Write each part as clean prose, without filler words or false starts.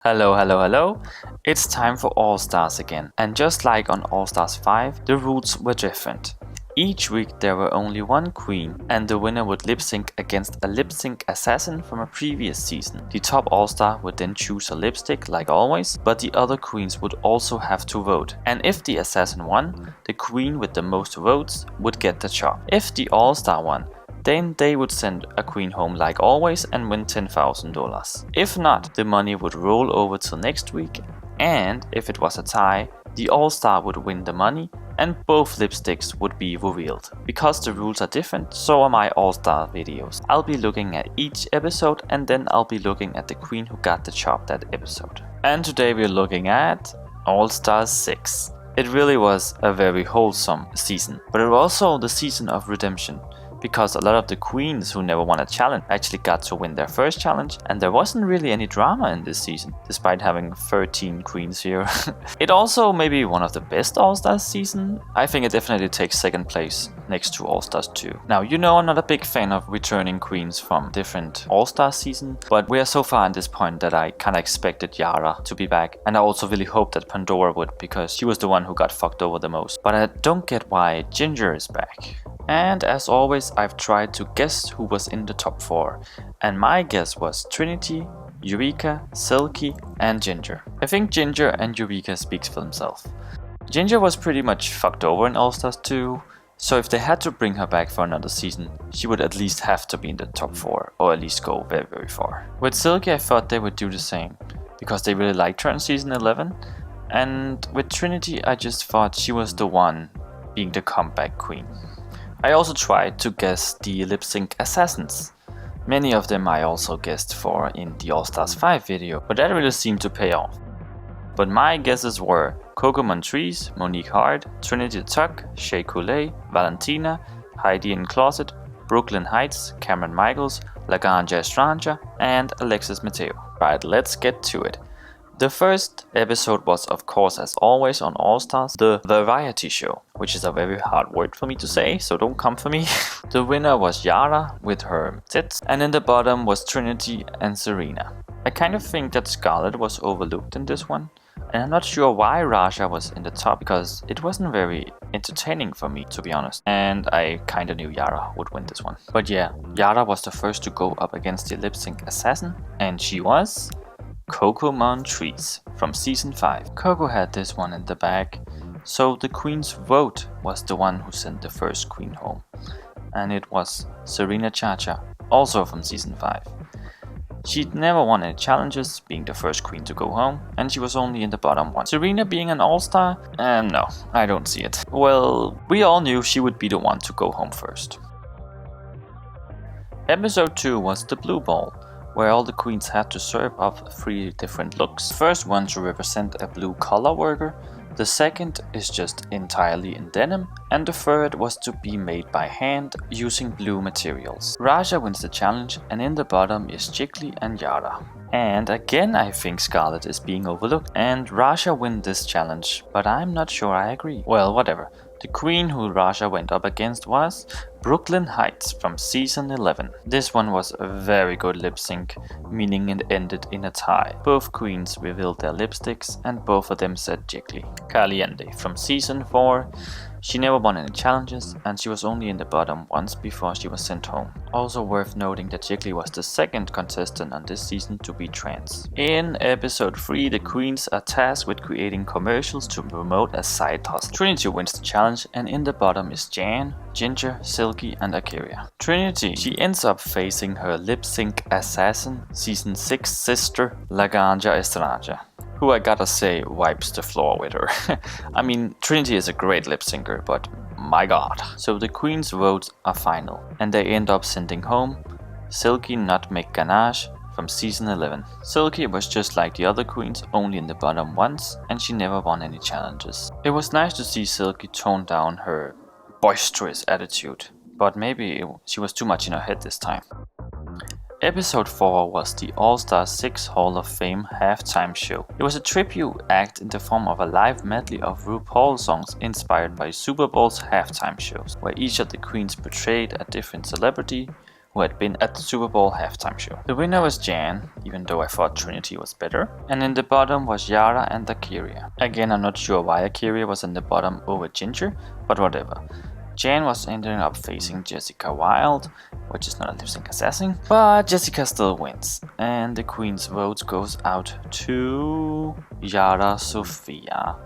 Hello, hello, hello. It's time for All Stars again. And just like on All Stars 5, the rules were different. Each week there were only one queen, and the winner would lip sync against a lip sync assassin from a previous season. The top All Star would then choose a lipstick, like always, but the other queens would also have to vote. And if the assassin won, the queen with the most votes would get the job. If the All Star won, then they would send a queen home like always and win $10,000. If not, the money would roll over till next week, and if it was a tie, the All-Star would win the money and both lipsticks would be revealed. Because the rules are different, so are my All-Star videos. I'll be looking at each episode and then I'll be looking at the queen who got the job that episode. And today we're looking at All-Stars 6. It really was a very wholesome season, but it was also the season of redemption. Because a lot of the queens who never won a challenge actually got to win their first challenge, and there wasn't really any drama in this season, despite having 13 queens here. It also may be one of the best All-Stars season. I think it definitely takes second place next to All-Stars 2. Now, you know I'm not a big fan of returning queens from different All-Star season, but we are so far at this point that I kinda expected Yara to be back, and I also really hoped that Pandora would, because she was the one who got fucked over the most. But I don't get why Ginger is back. And as always, I've tried to guess who was in the top 4, and my guess was Trinity, Eureka, Silky, and Ginger. I think Ginger and Eureka speaks for themselves. Ginger was pretty much fucked over in All Stars 2, so if they had to bring her back for another season, she would at least have to be in the top 4, or at least go very, very far. With Silky, I thought they would do the same, because they really liked her in season 11, and with Trinity, I just thought she was the one being the comeback queen. I also tried to guess the lip sync assassins. Many of them I also guessed for in the All Stars 5 video, but that really seemed to pay off. But my guesses were Coco Montrese, Monique Hart, Trinity Tuck, Shea Coulee, Valentina, Heidi in Closet, Brooklyn Heights, Cameron Michaels, Laganja Estranja, and Alexis Mateo. Right, let's get to it. The first episode was, of course, as always on All Stars, the variety show, which is a very hard word for me to say, so don't come for me. The winner was Yara with her tits, and in the bottom was Trinity and Serena. I kind of think that Scarlett was overlooked in this one, and I'm not sure why Raja was in the top, because it wasn't very entertaining for me, to be honest, and I kinda knew Yara would win this one. But yeah, Yara was the first to go up against the lip sync assassin, and she was Coco Montrese from season 5. Coco had this one in the bag, so the queen's vote was the one who sent the first queen home, and it was Serena Chacha, also from season 5. She'd never won any challenges, being the first queen to go home, and she was only in the bottom one. Serena being an all-star? No, I don't see it. Well, we all knew she would be the one to go home first. Episode 2 was the Blue Ball, where all the queens had to serve up 3 different looks. First one to represent a blue collar worker, the second is just entirely in denim, and the third was to be made by hand using blue materials. Raja wins the challenge, and in the bottom is Jiggly and Yara. And again I think Scarlett is being overlooked, and Raja wins this challenge, but I'm not sure I agree. Well, whatever. The queen who Raja went up against was Brooklyn Heights from season 11. This one was a very good lip sync, meaning it ended in a tie. Both queens revealed their lipsticks and both of them said Jiggly. Caliente from season 4. She never won any challenges and she was only in the bottom once before she was sent home. Also worth noting that Jiggly was the second contestant on this season to be trans. In episode 3, the queens are tasked with creating commercials to promote a side hustle. Trinity wins the challenge, and in the bottom is Jan, Ginger, Silky and Akira. Trinity, she ends up facing her lip sync assassin, season 6 sister Laganja Estranja, who I gotta say wipes the floor with her. I mean, Trinity is a great lip syncer, but my god. So the queen's votes are final, and they end up sending home Silky Nutmeg Ganache from season 11. Silky was just like the other queens, only in the bottom once, and she never won any challenges. It was nice to see Silky tone down her boisterous attitude, but maybe she was too much in her head this time. Episode 4 was the All-Stars 6 Hall of Fame halftime show. It was a tribute act in the form of a live medley of RuPaul's songs inspired by Super Bowl's halftime shows, where each of the queens portrayed a different celebrity who had been at the Super Bowl halftime show. The winner was Jan, even though I thought Trinity was better. And in the bottom was Yara and Akira. Again, I'm not sure why Akira was in the bottom over Ginger, but whatever. Jan was ending up facing Jessica Wilde, which is not a lip-sync assassin, but Jessica still wins. And the Queen's vote goes out to Yara Sofia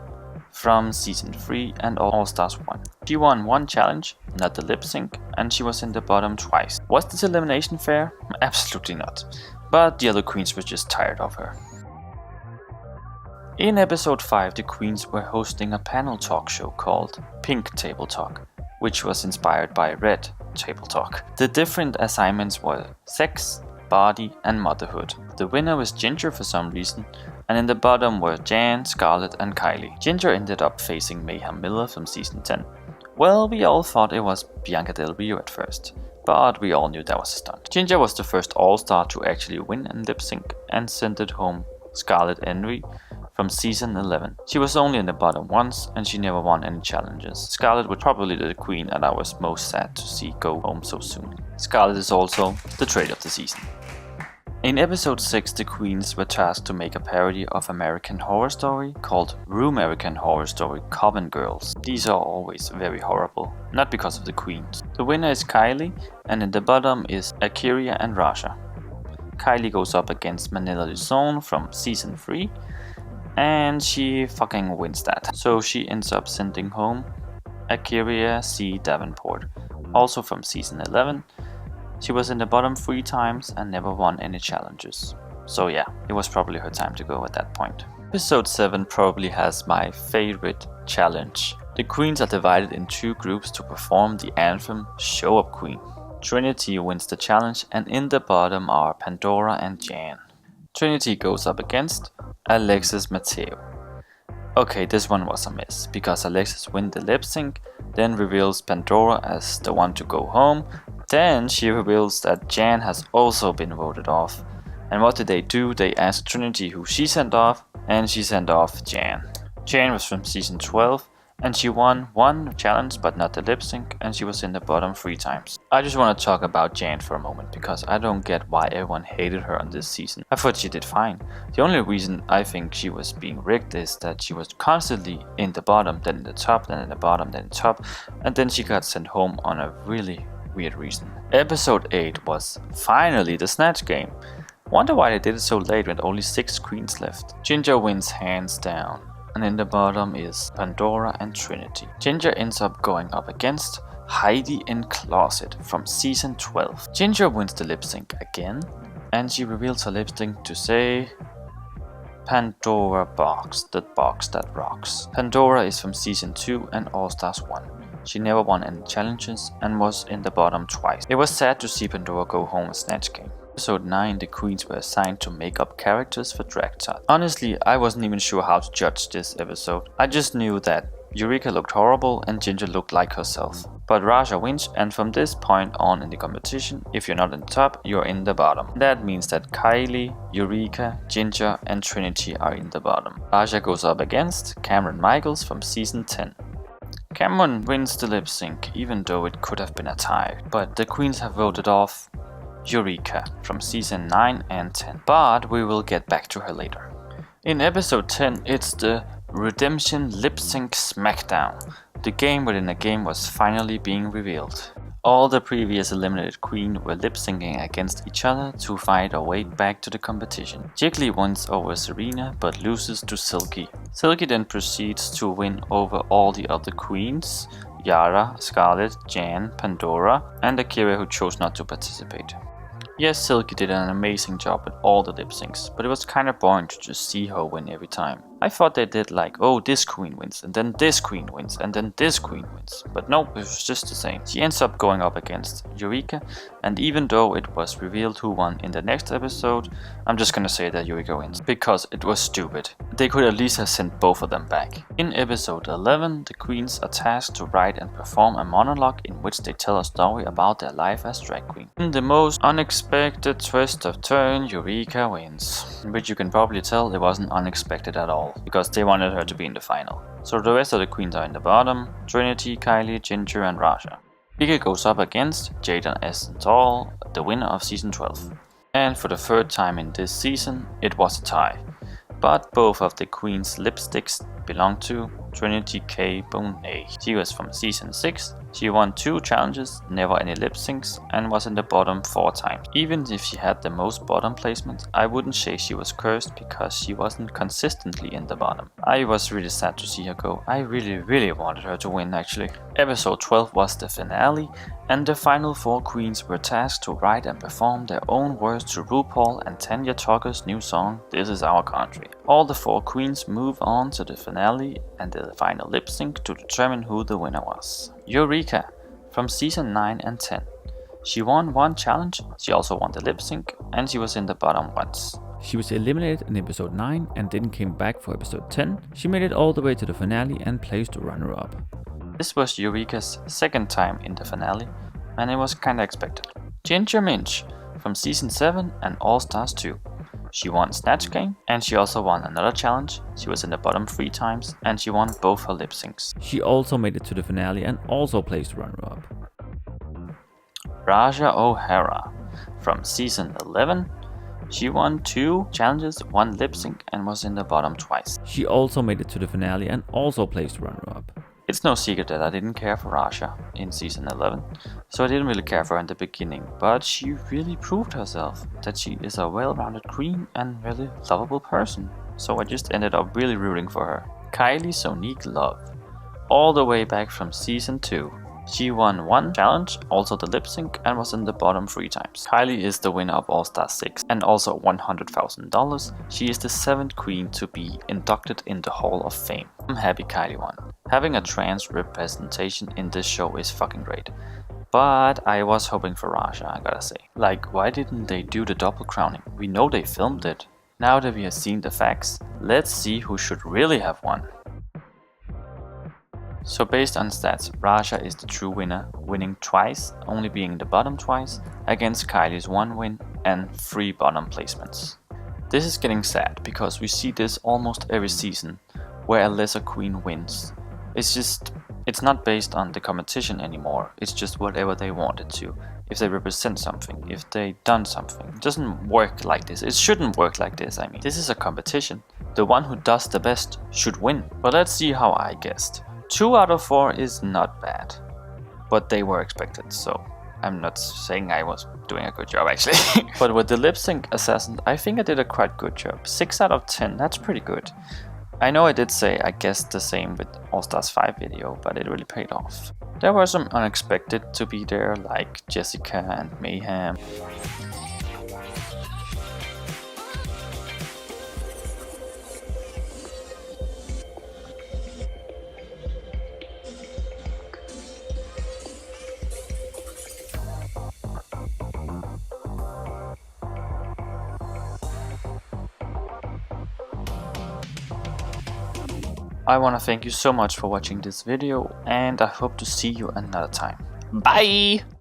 from Season 3 and All Stars 1. She won one challenge, not the lip sync, and she was in the bottom twice. Was this elimination fair? Absolutely not. But the other queens were just tired of her. In episode 5, the queens were hosting a panel talk show called Pink Table Talk, which was inspired by Red Table Talk. The different assignments were sex, body, and motherhood. The winner was Ginger for some reason, and in the bottom were Jan, Scarlett, and Kylie. Ginger ended up facing Mayhem Miller from Season 10. Well, we all thought it was Bianca Del Rio at first, but we all knew that was a stunt. Ginger was the first All-Star to actually win in lip sync and sent it home Scarlett Envy from Season 11. She was only in the bottom once, and she never won any challenges. Scarlett was probably the queen that I was most sad to see go home so soon. Scarlett is also the trade of the season. In episode 6, the queens were tasked to make a parody of American Horror Story called RuPaul's Horror Story Coven Girls. These are always very horrible, not because of the queens. The winner is Kylie, and in the bottom is Akira and Raja. Kylie goes up against Manila Luzon from Season 3, and she fucking wins that. So she ends up sending home Akira C. Davenport, also from Season 11. She was in the bottom 3 times and never won any challenges. So yeah, it was probably her time to go at that point. Episode 7 probably has my favorite challenge. The queens are divided in 2 groups to perform the anthem Show Up Queen. Trinity wins the challenge, and in the bottom are Pandora and Jan. Trinity goes up against Alexis Mateo. Okay, this one was a mess, because Alexis wins the lip sync, then reveals Pandora as the one to go home. Then she reveals that Jan has also been voted off. And what did they do? They asked Trinity who she sent off, and she sent off Jan. Jan was from Season 12, and she won one challenge but not the lip sync, and she was in the bottom 3 times. I just want to talk about Jan for a moment, because I don't get why everyone hated her on this season. I thought she did fine. The only reason I think she was being rigged is that she was constantly in the bottom, then in the top, then in the bottom, then in the top, and then she got sent home on a really weird reason. Episode 8 was finally the Snatch Game. Wonder why they did it so late with only 6 queens left. Ginger wins hands down, and in the bottom is Pandora and Trinity. Ginger ends up going up against Heidi in Closet from Season 12. Ginger wins the lip sync again, and she reveals her lip sync to say Pandora box, the box that rocks. Pandora is from Season 2 and All Stars 1. She never won any challenges and was in the bottom twice. It was sad to see Pandora go home in Snatch Game. Episode 9, the queens were assigned to make up characters for Drag Tot. Honestly, I wasn't even sure how to judge this episode. I just knew that Eureka looked horrible and Ginger looked like herself. But Raja wins, and from this point on in the competition, if you're not in the top, you're in the bottom. That means that Kylie, Eureka, Ginger and Trinity are in the bottom. Raja goes up against Cameron Michaels from Season 10. Cameron wins the lip sync, even though it could have been a tie, but the queens have voted off Eureka from Season 9 and 10, but we will get back to her later. In episode 10, it's the Redemption Lip Sync Smackdown. The game within a game was finally being revealed. All the previous eliminated queens were lip syncing against each other to find a way back to the competition. Jiggly wins over Serena but loses to Silky. Silky then proceeds to win over all the other queens, Yara, Scarlett, Jan, Pandora, and Akira, who chose not to participate. Yes, Silky did an amazing job with all the lip syncs, but it was kinda boring to just see her win every time. I thought they did like, oh, this queen wins, and then this queen wins, and then this queen wins. But no, it was just the same. She ends up going up against Eureka, and even though it was revealed who won in the next episode, I'm just gonna say that Eureka wins, because it was stupid. They could at least have sent both of them back. In episode 11, the queens are tasked to write and perform a monologue in which they tell a story about their life as drag queen. In the most unexpected twist of turn, Eureka wins. Which you can probably tell it wasn't unexpected at all, because they wanted her to be in the final. So the rest of the queens are in the bottom: Trinity, Kylie, Ginger and Raja. Kika goes up against Jaden Esenthal, the winner of season 12. And for the third time in this season, it was a tie. But both of the queen's lipsticks belong to Trinity K. Bonet. She was from season 6. She won 2 challenges, never any lip syncs, and was in the bottom 4 times. Even if she had the most bottom placements, I wouldn't say she was cursed because she wasn't consistently in the bottom. I was really sad to see her go. I really wanted her to win actually. Episode 12 was the finale, and the final 4 queens were tasked to write and perform their own words to RuPaul and Tanya Tucker's new song, This Is Our Country. All the 4 queens move on to the finale and the final lip sync to determine who the winner was. Eureka from season 9 and 10. She won 1 challenge, she also won the lip sync, and she was in the bottom once. She was eliminated in episode 9 and didn't come back for episode 10. She made it all the way to the finale and placed runner-up. This was Eureka's second time in the finale, and it was kinda expected. Ginger Minch from season 7 and All Stars 2. She won Snatch Game, and she also won another challenge. She was in the bottom 3 times, and she won both her lip syncs. She also made it to the finale and also placed runner-up. Raja O'Hara from season 11. She won 2 challenges, 1 lip sync, and was in the bottom twice. She also made it to the finale and also placed runner-up. It's no secret that I didn't care for Raja in season 11, so I didn't really care for her in the beginning, but she really proved herself that she is a well-rounded queen and really lovable person, so I just ended up really rooting for her. Kylie Sonique Love, all the way back from season 2. She won 1 challenge, also the lip sync, and was in the bottom 3 times. Kylie is the winner of All Stars 6 and also $100,000. She is the 7th queen to be inducted in the Hall of Fame. I'm happy Kylie won. Having a trans representation in this show is fucking great. But I was hoping for Raja, I gotta say. Like, why didn't they do the double crowning? We know they filmed it. Now that we have seen the facts, let's see who should really have won. So based on stats, Raja is the true winner, winning twice, only being in the bottom twice, against Kylie's 1 win and 3 bottom placements. This is getting sad because we see this almost every season, where a lesser queen wins. It's not based on the competition anymore, it's just whatever they wanted to. If they represent something, if they done something. It doesn't work like this, it shouldn't work like this, I mean. This is a competition. The one who does the best should win. But let's see how I guessed. 2 out of 4 is not bad, but they were expected, so I'm not saying I was doing a good job actually. But with the lip sync assassin, I think I did a quite good job. 6 out of 10, that's pretty good. I know I did say I guessed the same with All Stars 5 video, but it really paid off. There were some unexpected to be there, like Jessica and Mayhem. I wanna thank you so much for watching this video, and I hope to see you another time. Bye!